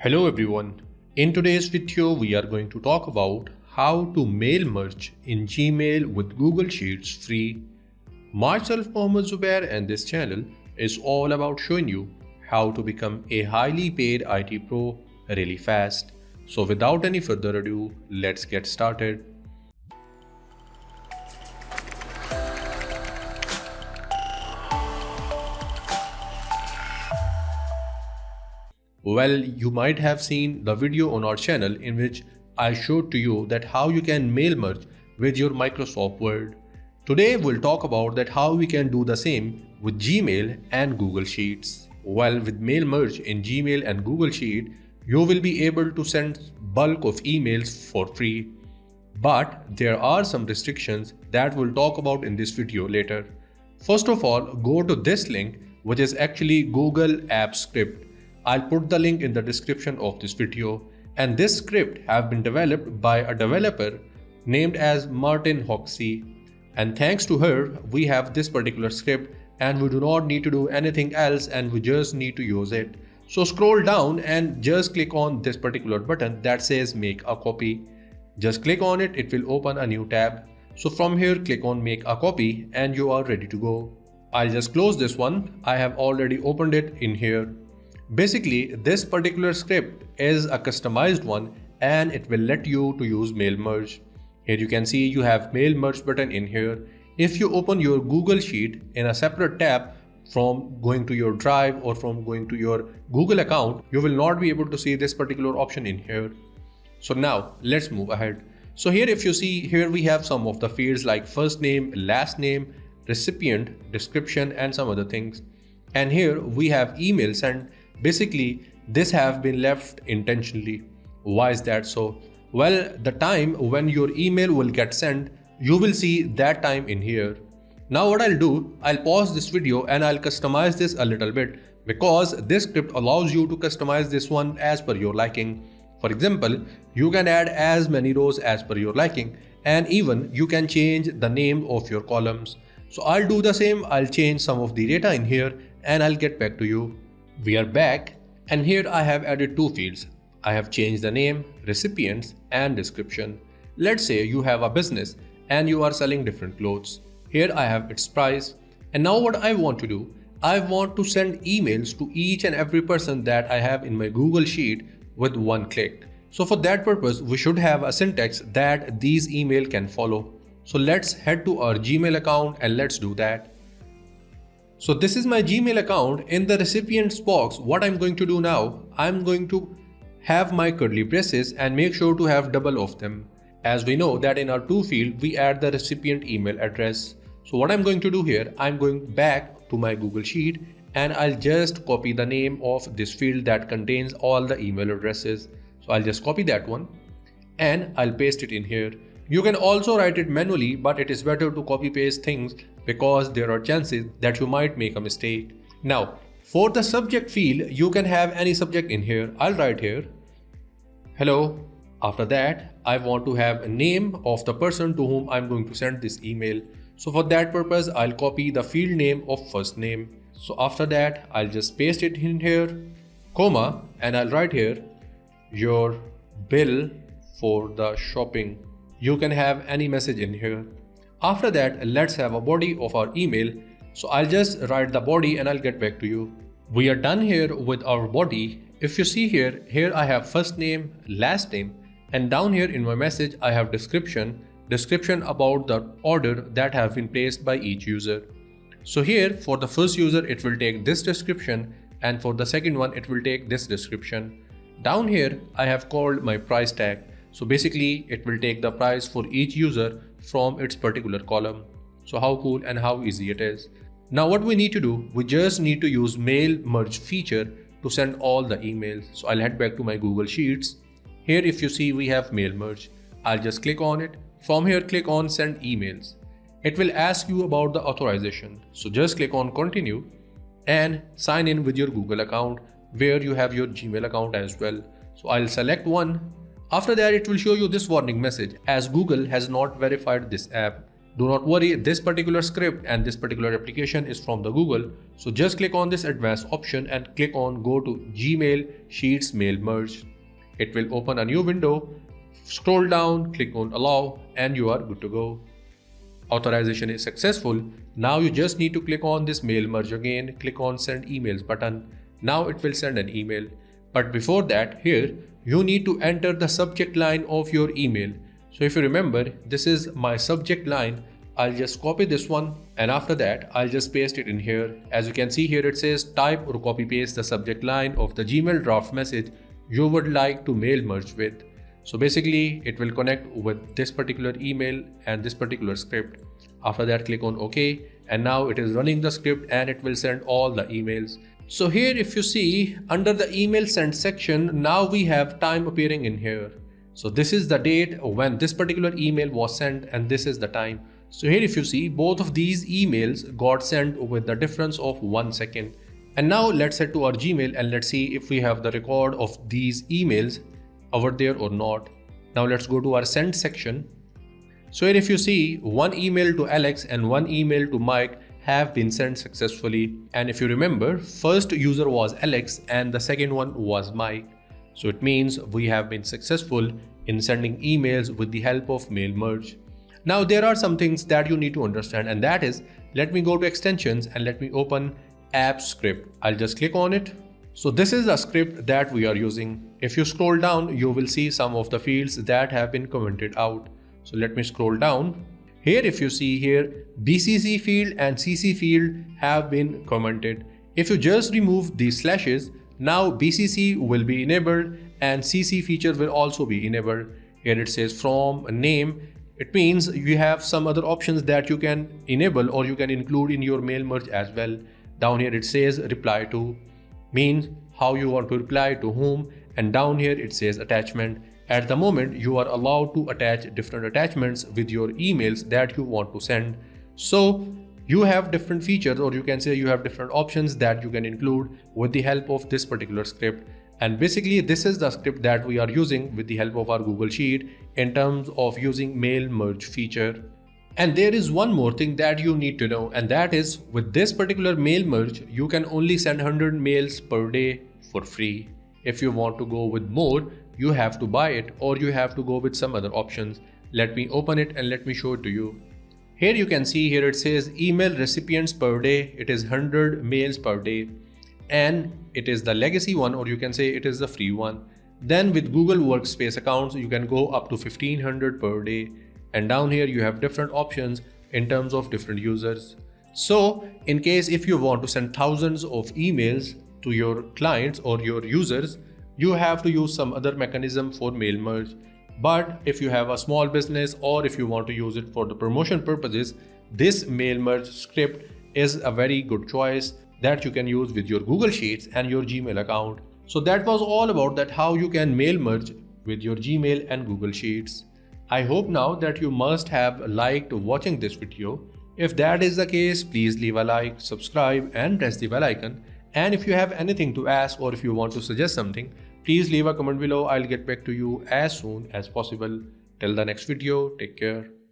Hello everyone. In today's video, we are going to talk about how to mail merge in Gmail with Google Sheets free. Myself Mohammed Zubair and this channel is all about showing you how to become a highly paid IT pro really fast. So without any further ado, let's get started. Well, you might have seen the video on our channel in which I showed to you that how you can mail merge with your Microsoft Word. Today we'll talk about that how we can do the same with Gmail and Google Sheets. Well, with mail merge in Gmail and Google Sheet, you will be able to send bulk of emails for free. But there are some restrictions that we'll talk about in this video later. First of all, go to this link, which is actually Google App Script. I'll put the link in the description of this video, and this script have been developed by a developer named as Martin Hoxie, and thanks to her we have this particular script and we do not need to do anything else and we just need to use it. So scroll down and just click on this particular button that says make a copy. Just click on it, it will open a new tab. So from here click on make a copy and you are ready to go. I'll just close this one. I have already opened it in here. Basically, this particular script is a customized one and it will let you to use mail merge. Here you can see you have mail merge button in here. If you open your Google Sheet in a separate tab from going to your Drive or from going to your Google account, you will not be able to see this particular option in here. So now let's move ahead. So here if you see here we have some of the fields like first name, last name, recipient, description and some other things. And here we have email sent. Basically, this have been left intentionally. Why is that so? Well, the time when your email will get sent, you will see that time in here. Now what I'll do, I'll pause this video and I'll customize this a little bit because this script allows you to customize this one as per your liking. For example, you can add as many rows as per your liking and even you can change the name of your columns. So I'll do the same, I'll change some of the data in here and I'll get back to you. We are back and here I have added two fields. I have changed the name, recipients and description. Let's say you have a business and you are selling different clothes. Here I have its price and now what I want to do, I want to send emails to each and every person that I have in my Google Sheet with one click. So for that purpose, we should have a syntax that these email can follow. So let's head to our Gmail account and let's do that. So this is my Gmail account. In the recipients box, what I'm going to do now, I'm going to have my curly braces and make sure to have double of them. As we know that in our to field, we add the recipient email address. So what I'm going to do here, I'm going back to my Google Sheet and I'll just copy the name of this field that contains all the email addresses. So I'll just copy that one and I'll paste it in here. You can also write it manually, but it is better to copy paste things because there are chances that you might make a mistake. Now, for the subject field, you can have any subject in here. I'll write here, hello. After that, I want to have a name of the person to whom I'm going to send this email. So for that purpose, I'll copy the field name of first name. So after that, I'll just paste it in here, comma, and I'll write here, your bill for the shopping. You can have any message in here. After that, let's have a body of our email. So I'll just write the body and I'll get back to you. We are done here with our body. If you see here I have first name, last name, and down here in my message, I have description about the order that have been placed by each user. So here for the first user, it will take this description and for the second one, it will take this description. Down here, I have called my price tag. So basically it will take the price for each user from its particular column. So how cool and how easy it is. Now what we need to do, we just need to use mail merge feature to send all the emails. So I'll head back to my Google Sheets. Here if you see we have mail merge. I'll just click on it. From here click on send emails. It will ask you about the authorization. So just click on continue and sign in with your Google account where you have your Gmail account as well. So I'll select one. After that, it will show you this warning message as Google has not verified this app. Do not worry, this particular script and this particular application is from the Google. So just click on this advanced option and click on go to Gmail Sheets Mail Merge. It will open a new window. Scroll down, click on allow, and you are good to go. Authorization is successful. Now you just need to click on this mail merge again, click on send emails button. Now it will send an email. But before that, here you need to enter the subject line of your email. So if you remember, this is my subject line. I'll just copy this one, and after that I'll just paste it in here. As you can see here, it says type or copy paste the subject line of the Gmail draft message you would like to mail merge with. So basically it will connect with this particular email and this particular script. After that, click on OK, and now it is running the script and it will send all the emails. So here if you see under the email sent section, now we have time appearing in here. So this is the date when this particular email was sent and this is the time. So here if you see, both of these emails got sent with the difference of 1 second. And now let's head to our Gmail and let's see if we have the record of these emails over there or not. Now let's go to our send section. So here if you see, one email to Alex and one email to Mike have been sent successfully. And if you remember, first user was Alex and the second one was Mike. So it means we have been successful in sending emails with the help of mail merge. Now there are some things that you need to understand, and that is, let me go to extensions and let me open app script. I'll just click on it. So this is the script that we are using. If you scroll down, you will see some of the fields that have been commented out. So let me scroll down. Here if you see here, BCC field and CC field have been commented. If you just remove these slashes, now BCC will be enabled and CC feature will also be enabled. Here it says from name. It means you have some other options that you can enable or you can include in your mail merge as well. Down here it says reply to, means how you want to reply to whom, and down here it says attachment. At the moment you are allowed to attach different attachments with your emails that you want to send. So you have different features, or you can say you have different options that you can include with the help of this particular script. And basically this is the script that we are using with the help of our Google Sheet in terms of using mail merge feature. And there is one more thing that you need to know, and that is with this particular mail merge, you can only send 100 mails per day for free. If you want to go with more, you have to buy it or you have to go with some other options. Let me open it and let me show it to you. Here you can see here it says email recipients per day. It is 100 mails per day, and it is the legacy one, or you can say it is the free one. Then with Google Workspace accounts, you can go up to 1500 per day. And down here you have different options in terms of different users. So in case if you want to send thousands of emails to your clients or your users, you have to use some other mechanism for mail merge. But if you have a small business or if you want to use it for the promotion purposes, this mail merge script is a very good choice that you can use with your Google Sheets and your Gmail account. So that was all about that how you can mail merge with your Gmail and Google Sheets. I hope now that you must have liked watching this video. If that is the case, please leave a like, subscribe and press the bell icon. And if you have anything to ask or if you want to suggest something, please leave a comment below. I'll get back to you as soon as possible. Till the next video, take care.